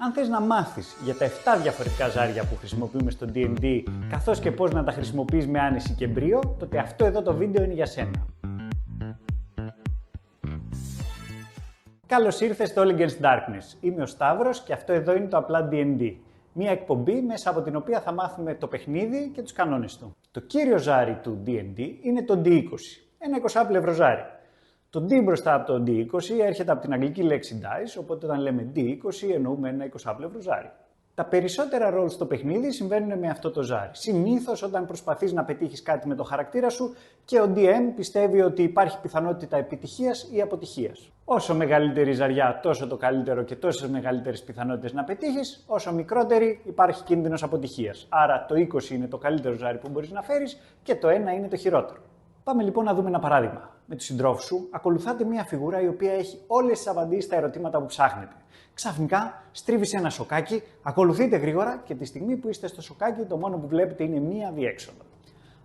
Αν θες να μάθεις για τα 7 διαφορετικά ζάρια που χρησιμοποιούμε στο D&D, καθώς και πώς να τα χρησιμοποιείς με άνεση και μπρίο, τότε αυτό εδώ το βίντεο είναι για σένα. Καλώς ήρθες στο All Against Darkness. Είμαι ο Σταύρος και αυτό εδώ είναι το απλά D&D. Μια εκπομπή μέσα από την οποία θα μάθουμε το παιχνίδι και τους κανόνες του. Το κύριο ζάρι του D&D είναι το D20, ένα 20πλευρο ζάρι. Το D μπροστά από το D20 έρχεται από την αγγλική λέξη dice, οπότε όταν λέμε D20 εννοούμε ένα 20πλευρο ζάρι. Τα περισσότερα roll στο παιχνίδι συμβαίνουν με αυτό το ζάρι. Συνήθως όταν προσπαθείς να πετύχεις κάτι με το χαρακτήρα σου και ο DM πιστεύει ότι υπάρχει πιθανότητα επιτυχίας ή αποτυχίας. Όσο μεγαλύτερη ζαριά, τόσο το καλύτερο και τόσες μεγαλύτερες πιθανότητες να πετύχεις, όσο μικρότερη υπάρχει κίνδυνος αποτυχίας. Άρα το 20 είναι το καλύτερο ζάρι που μπορείς να φέρεις και το 1 είναι το χειρότερο. Πάμε λοιπόν να δούμε ένα παράδειγμα. Με τους συντρόφους σου ακολουθάτε μια φιγούρα η οποία έχει όλες τις απαντήσεις στα ερωτήματα που ψάχνετε. Ξαφνικά στρίβει ένα σοκάκι, ακολουθείτε γρήγορα και τη στιγμή που είστε στο σοκάκι το μόνο που βλέπετε είναι μία διέξοδο.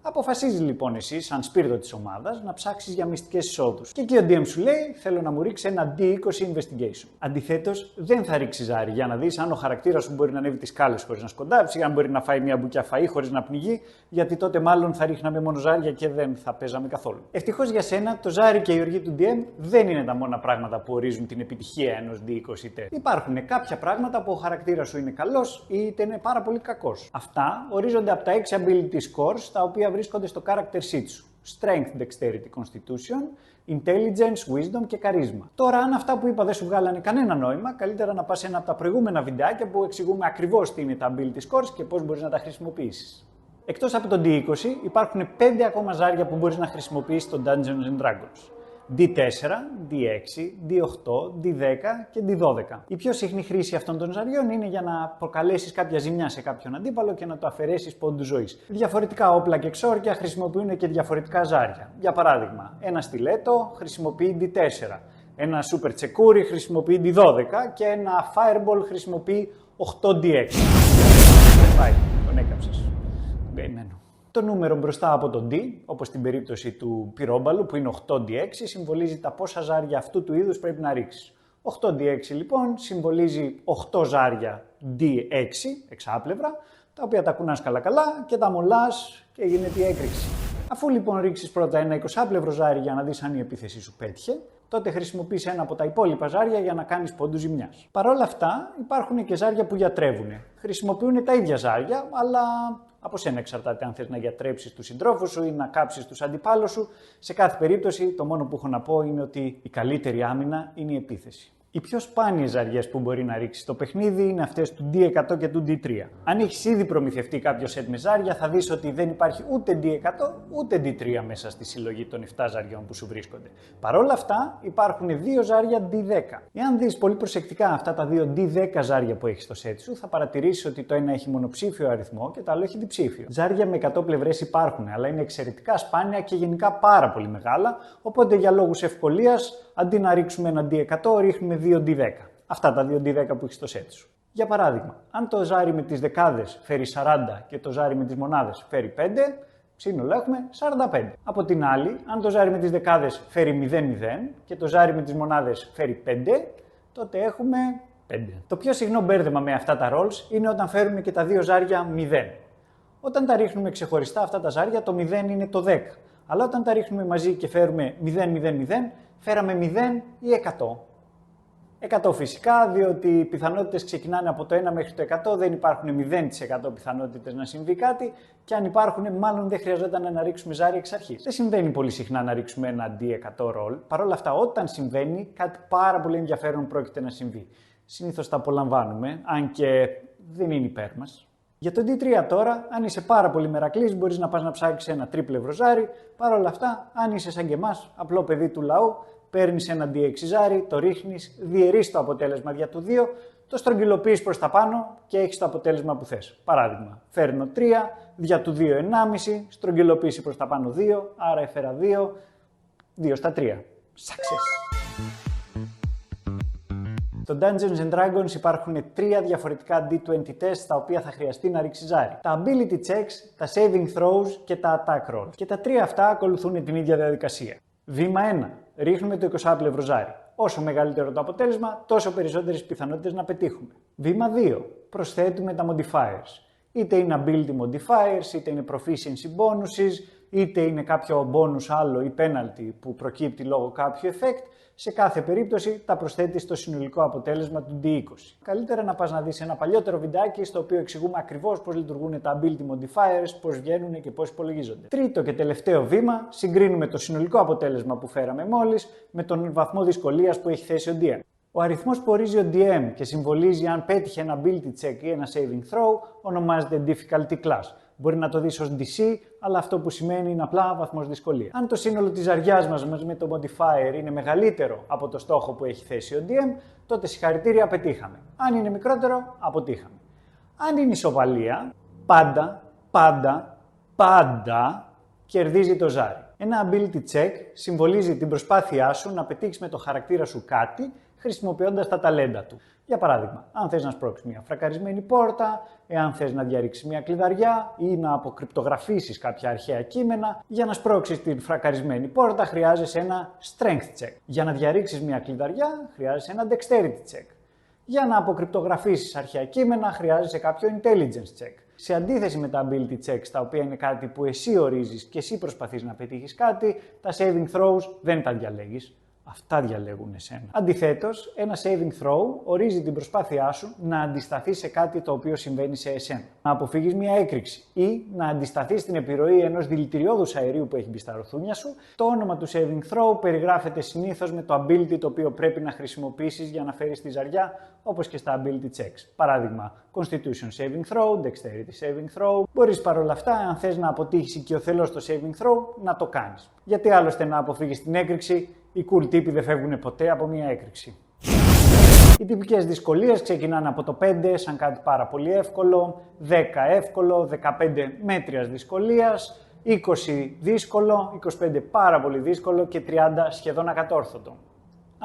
Αποφασίζεις λοιπόν εσύ, σαν σπίρτο της ομάδας, να ψάξεις για μυστικές εισόδους. Και εκεί ο DM σου λέει: θέλω να μου ρίξει ένα D20 investigation. Αντιθέτως, δεν θα ρίξει ζάρι για να δεις αν ο χαρακτήρας σου μπορεί να ανέβει τις σκάλες χωρίς να σκοντάψει, αν μπορεί να φάει μια μπουκιά φαΐ χωρίς να πνιγεί, γιατί τότε μάλλον θα ρίχναμε μόνο ζάρια και δεν θα παίζαμε καθόλου. Ευτυχώς για σένα, το ζάρι και η οργή του DM δεν είναι τα μόνα πράγματα που ορίζουν την επιτυχία ενός D20 τεστ. Υπάρχουν κάποια πράγματα που ο χαρακτήρας σου είναι καλός ή είτε είναι πάρα πολύ κακός. Αυτά ορίζονται από τα 6 ability scores, τα οποία βρίσκονται στο character sheet σου. Strength, Dexterity, Constitution, Intelligence, Wisdom και Charisma. Τώρα, αν αυτά που είπα δεν σου βγάλανε κανένα νόημα, καλύτερα να πας σε ένα από τα προηγούμενα βιντεάκια που εξηγούμε ακριβώς τι είναι τα ability scores και πώς μπορείς να τα χρησιμοποιήσεις. Εκτός από το D20, υπάρχουν 5 ακόμα ζάρια που μπορείς να χρησιμοποιήσεις στο Dungeons and Dragons. D4, D6, D8, D10 και D12. Η πιο συχνή χρήση αυτών των ζαριών είναι για να προκαλέσεις κάποια ζημιά σε κάποιον αντίπαλο και να του αφαιρέσεις πόντους ζωής. Διαφορετικά όπλα και ξόρκια χρησιμοποιούν και διαφορετικά ζάρια. Για παράδειγμα, ένα στιλέτο χρησιμοποιεί D4, ένα super τσεκούρι χρησιμοποιεί D12 και ένα fireball χρησιμοποιεί 8D6. Πάει, τον έκαψες. Περιμένω. Το νούμερο μπροστά από το D, όπως στην περίπτωση του πυρόμπαλου που είναι 8D6, συμβολίζει τα πόσα ζάρια αυτού του είδους πρέπει να ρίξεις. 8D6 λοιπόν συμβολίζει 8 ζάρια D6, εξάπλευρα, τα οποία τα κουνάς καλά και τα μολάς και γίνεται η έκρηξη. Αφού λοιπόν ρίξεις πρώτα ένα 20πλευρο ζάρι για να δεις αν η επίθεση σου πέτυχε, τότε χρησιμοποιείς ένα από τα υπόλοιπα ζάρια για να κάνεις πόντους ζημιάς. Παρ' όλα αυτά υπάρχουν και ζάρια που γιατρεύουν. Χρησιμοποιούν τα ίδια ζάρια, αλλά από σένα εξαρτάται αν θες να γιατρέψεις τους συντρόφους σου ή να κάψεις τους αντιπάλους σου. Σε κάθε περίπτωση, το μόνο που έχω να πω είναι ότι η καλύτερη άμυνα είναι η επίθεση. Οι πιο σπάνιες ζαριές που μπορεί να ρίξεις στο παιχνίδι είναι αυτές του D100 και του D3. Αν έχεις ήδη προμηθευτεί κάποιο σετ με ζάρια, θα δεις ότι δεν υπάρχει ούτε D100 ούτε D3 μέσα στη συλλογή των 7 ζαριών που σου βρίσκονται. Παρ' όλα αυτά, υπάρχουν 2 ζάρια D10. Εάν δεις πολύ προσεκτικά αυτά τα 2 D10 ζάρια που έχεις στο σετ σου, θα παρατηρήσεις ότι το ένα έχει μονοψήφιο αριθμό και το άλλο έχει διψήφιο. Ζάρια με 100 πλευρές υπάρχουν, αλλά είναι εξαιρετικά σπάνια και γενικά πάρα πολύ μεγάλα, οπότε για λόγους ευκολίας, αντί να ρίξουμε ένα D100, ρίχνουμε 2 D10. Αυτά τα 2 D10 που έχει στο σετ σου. Για παράδειγμα, αν το ζάρι με τις δεκάδες φέρει 40 και το ζάρι με τις μονάδες φέρει 5, σύνολο έχουμε 45. Από την άλλη, αν το ζάρι με τις δεκάδες φέρει 0-0 και το ζάρι με τις μονάδες φέρει 5, τότε έχουμε 5. Το πιο συχνό μπέρδεμα με αυτά τα rolls είναι όταν φέρουμε και τα 2 ζάρια 0. Όταν τα ρίχνουμε ξεχωριστά αυτά τα ζάρια, το 0 είναι το 10. Αλλά όταν τα ρίχνουμε μαζί και φέρουμε 0-0-0, φέραμε 0 ή 100. 100 φυσικά, διότι οι πιθανότητες ξεκινάνε από το 1 μέχρι το 100, δεν υπάρχουν 0% πιθανότητες να συμβεί κάτι και αν υπάρχουν μάλλον δεν χρειαζόταν να ρίξουμε ζάρι εξ αρχής. Δεν συμβαίνει πολύ συχνά να ρίξουμε ένα D100 roll, παρόλα αυτά όταν συμβαίνει κάτι πάρα πολύ ενδιαφέρον πρόκειται να συμβεί. Συνήθως τα απολαμβάνουμε, αν και δεν είναι υπέρ μας. Για το D3 τώρα, αν είσαι πάρα πολύ μερακλής, μπορείς να πας να ψάξεις ένα τρίπλευρο ζάρι. Παρ' όλα αυτά, αν είσαι σαν και εμάς, απλό παιδί του λαού, παίρνεις ένα D6 ζάρι, το ρίχνεις, διαιρείς το αποτέλεσμα δια του 2, το στρογγυλοποιείς προς τα πάνω και έχεις το αποτέλεσμα που θες. Παράδειγμα, φέρνω 3, δια του 2 1,5, στρογγυλοποίηση προς τα πάνω 2, άρα έφερα 2, 2 στα 3. Success! Στο Dungeons and Dragons υπάρχουν 3 διαφορετικά D20 tests τα οποία θα χρειαστεί να ρίξει ζάρι. Τα ability checks, τα saving throws και τα attack rolls. Και τα 3 αυτά ακολουθούν την ίδια διαδικασία. Βήμα 1. Ρίχνουμε το 20πλευρο ζάρι. Όσο μεγαλύτερο το αποτέλεσμα, τόσο περισσότερες πιθανότητες να πετύχουμε. Βήμα 2. Προσθέτουμε τα modifiers. Είτε είναι ability modifiers, είτε είναι proficiency bonuses, είτε είναι κάποιο bonus άλλο ή penalty που προκύπτει λόγω κάποιου effect. Σε κάθε περίπτωση τα προσθέτει στο συνολικό αποτέλεσμα του D20. Καλύτερα να πας να δεις ένα παλιότερο βιντεάκι στο οποίο εξηγούμε ακριβώς πώς λειτουργούν τα ability modifiers, πώς βγαίνουν και πώς υπολογίζονται. Τρίτο και τελευταίο βήμα, συγκρίνουμε το συνολικό αποτέλεσμα που φέραμε μόλις με τον βαθμό δυσκολίας που έχει θέσει ο DM. Ο αριθμός που ορίζει ο DM και συμβολίζει αν πέτυχε ένα ability check ή ένα saving throw ονομάζεται difficulty class. Μπορεί να το δεις ως DC, αλλά αυτό που σημαίνει είναι απλά βαθμός δυσκολίας. Αν το σύνολο της ζαριάς μας μαζί με το modifier είναι μεγαλύτερο από το στόχο που έχει θέσει ο DM, τότε συγχαρητήρια, πετύχαμε. Αν είναι μικρότερο, αποτύχαμε. Αν είναι ισοβαλία, πάντα κερδίζει το ζάρι. Ένα ability check συμβολίζει την προσπάθειά σου να πετύχεις με το χαρακτήρα σου κάτι χρησιμοποιώντας τα ταλέντα του. Για παράδειγμα, αν θες να σπρώξεις μια φρακαρισμένη πόρτα, εάν θες να διαρρήξεις μια κλειδαριά ή να αποκρυπτογραφήσεις κάποια αρχαία κείμενα, για να σπρώξεις την φρακαρισμένη πόρτα χρειάζεσαι ένα strength check. Για να διαρρήξεις μια κλειδαριά χρειάζεσαι ένα dexterity check. Για να αποκρυπτογραφήσεις αρχαία κείμενα χρειάζεσαι κάποιο intelligence check. Σε αντίθεση με τα ability checks, τα οποία είναι κάτι που εσύ ορίζεις και εσύ προσπαθείς να πετύχεις κάτι, τα saving throws δεν τα διαλέγεις. Αυτά διαλέγουν εσένα. Αντιθέτως, ένα saving throw ορίζει την προσπάθειά σου να αντισταθείς σε κάτι το οποίο συμβαίνει σε εσένα. Να αποφύγεις μια έκρηξη ή να αντισταθείς στην επιρροή ενός δηλητηριώδους αερίου που έχει μπει στα ρουθούνια σου. Το όνομα του saving throw περιγράφεται συνήθως με το ability το οποίο πρέπει να χρησιμοποιήσεις για να φέρεις τη ζαριά, όπως και στα ability checks. Παράδειγμα, Constitution saving throw, Dexterity saving throw. Μπορείς παρόλα αυτά, αν θες να αποτύχεις οικειοθελώς το saving throw, να το κάνεις. Γιατί άλλωστε να αποφύγεις την έκρηξη, οι cool τύποι δεν φεύγουν ποτέ από μια έκρηξη. Οι τυπικές δυσκολίες ξεκινάνε από το 5 σαν κάτι πάρα πολύ εύκολο, 10 εύκολο, 15 μέτριας δυσκολίας, 20 δύσκολο, 25 πάρα πολύ δύσκολο και 30 σχεδόν ακατόρθωτο.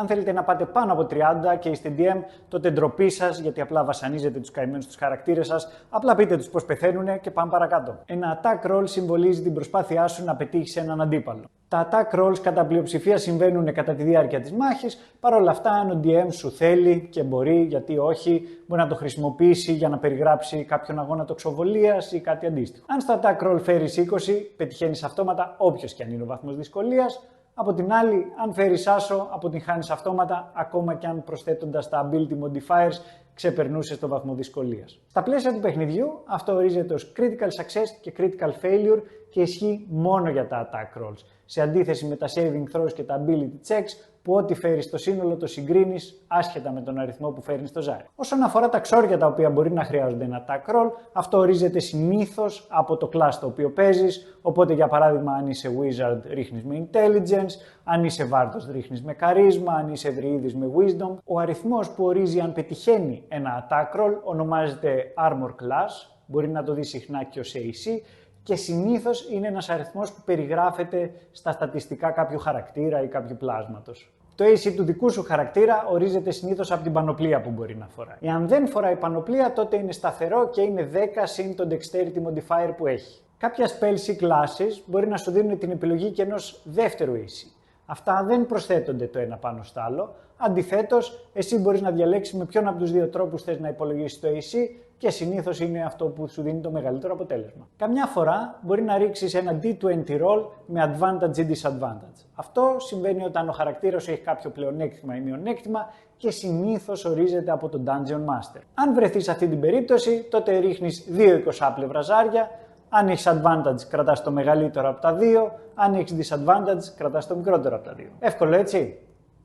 Αν θέλετε να πάτε πάνω από 30 και είστε DM, τότε ντροπή σας, γιατί απλά βασανίζετε τους καημένους τους χαρακτήρες σας, απλά πείτε τους πώς πεθαίνουνε και πάμε παρακάτω. Ένα attack roll συμβολίζει την προσπάθειά σου να πετύχεις έναν αντίπαλο. Τα attack rolls κατά πλειοψηφία συμβαίνουν κατά τη διάρκεια της μάχης, παρόλα αυτά αν ο DM σου θέλει και μπορεί, γιατί όχι, μπορεί να το χρησιμοποιήσει για να περιγράψει κάποιον αγώνα τοξοβολίας ή κάτι αντίστοιχο. Αν στο attack roll φέρεις 20, πετυχαίνεις αυτόματα όποιος και αν είναι ο βαθμός δυσκολίας. Από την άλλη, αν φέρεις άσο, αποτυγχάνεις αυτόματα, ακόμα και αν προσθέτοντας τα ability modifiers ξεπερνούσες το βαθμό δυσκολίας. Στα πλαίσια του παιχνιδιού, αυτό ορίζεται ως critical success και critical failure και ισχύει μόνο για τα attack rolls, σε αντίθεση με τα saving throws και τα ability checks, που ό,τι φέρεις στο σύνολο το συγκρίνεις άσχετα με τον αριθμό που φέρνεις στο ζάρι. Όσον αφορά τα ξόρια τα οποία μπορεί να χρειάζονται ένα attack roll, αυτό ορίζεται συνήθως από το class το οποίο παίζεις, οπότε για παράδειγμα αν είσαι wizard ρίχνεις με intelligence, αν είσαι βάρδος ρίχνεις με charisma, αν είσαι δρυΐδης με wisdom. Ο αριθμός που ορίζει αν πετυχαίνει ένα attack roll ονομάζεται armor class, μπορεί να το δει συχνά και ως AC, και συνήθως είναι ένας αριθμός που περιγράφεται στα στατιστικά κάποιου χαρακτήρα ή κάποιου πλάσματος. Το AC του δικού σου χαρακτήρα ορίζεται συνήθως από την πανοπλία που μπορεί να φοράει. Εάν δεν φοράει πανοπλία, τότε είναι σταθερό και είναι 10 συν το Dexterity modifier που έχει. Κάποια spells ή classes μπορεί να σου δίνουν την επιλογή και ενός δεύτερου AC. Αυτά δεν προσθέτονται το ένα πάνω στο άλλο. Αντιθέτως, εσύ μπορείς να διαλέξεις με ποιον από τους δύο τρόπους θες να υπολογίσεις το AC και συνήθως είναι αυτό που σου δίνει το μεγαλύτερο αποτέλεσμα. Καμιά φορά μπορεί να ρίξεις ένα D20 roll με advantage ή disadvantage. Αυτό συμβαίνει όταν ο χαρακτήρας σου έχει κάποιο πλεονέκτημα ή μειονέκτημα και συνήθως ορίζεται από τον Dungeon Master. Αν βρεθείς σε αυτή την περίπτωση, τότε ρίχνεις 2 20 ζάρια. Αν έχεις advantage, κρατάς το μεγαλύτερο από τα δύο. Αν έχεις disadvantage, κρατάς το μικρότερο από τα δύο. Εύκολο έτσι.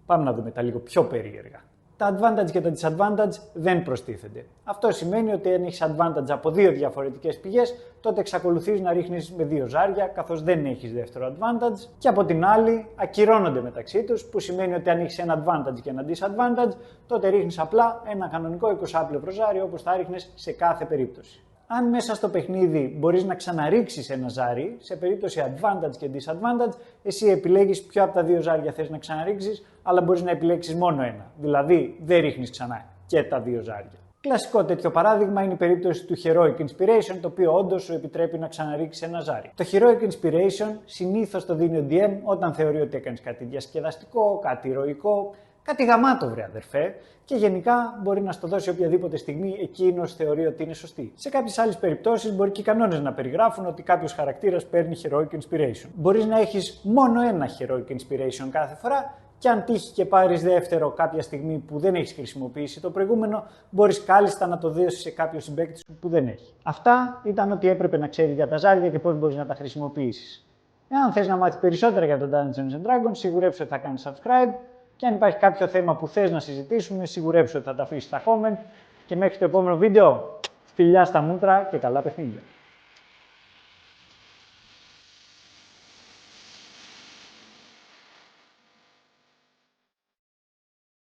Πάμε να δούμε τα λίγο πιο περίεργα. Τα advantage και τα disadvantage δεν προστίθενται. Αυτό σημαίνει ότι αν έχεις advantage από δύο διαφορετικές πηγές, τότε εξακολουθείς να ρίχνεις με 2 ζάρια, καθώς δεν έχεις δεύτερο advantage. Και από την άλλη, ακυρώνονται μεταξύ τους, που σημαίνει ότι αν έχεις ένα advantage και ένα disadvantage, τότε ρίχνεις απλά ένα κανονικό 20 ζάρι, όπως θα ρίχνεις σε κάθε περίπτωση. Αν μέσα στο παιχνίδι μπορείς να ξαναρίξεις ένα ζάρι, σε περίπτωση advantage και disadvantage, εσύ επιλέγεις ποιο από τα δύο ζάρια θες να ξαναρίξεις, αλλά μπορείς να επιλέξεις μόνο ένα. Δηλαδή, δεν ρίχνεις ξανά και τα δύο ζάρια. Κλασικό τέτοιο παράδειγμα είναι η περίπτωση του Heroic Inspiration, το οποίο όντως σου επιτρέπει να ξαναρίξεις ένα ζάρι. Το Heroic Inspiration συνήθως το δίνει ο DM όταν θεωρεί ότι έκανες κάτι διασκεδαστικό, κάτι ηρωικό, Κάτι γαμάτο, βρε αδερφέ, και γενικά μπορεί να στο δώσει οποιαδήποτε στιγμή εκείνος θεωρεί ότι είναι σωστή. Σε κάποιες άλλες περιπτώσεις μπορεί και οι κανόνες να περιγράφουν ότι κάποιος χαρακτήρας παίρνει heroic inspiration. Μπορείς να έχεις μόνο ένα heroic inspiration κάθε φορά, και αν τύχει και πάρεις δεύτερο κάποια στιγμή που δεν έχεις χρησιμοποιήσει το προηγούμενο, μπορείς κάλλιστα να το δώσεις σε κάποιο συμπαίκτη σου που δεν έχει. Αυτά ήταν ό,τι έπρεπε να ξέρει για τα ζάρια και πώς μπορείς να τα χρησιμοποιήσεις. Εάν θες να μάθεις περισσότερα για το Dungeons & Dragons, σιγουρέψου ότι θα κάνεις subscribe. Και αν υπάρχει κάποιο θέμα που θες να συζητήσουμε, σιγουρέψου ότι θα τα αφήσεις στα comment. Και μέχρι το επόμενο βίντεο, φιλιά στα μούτρα και καλά παιχνίδια.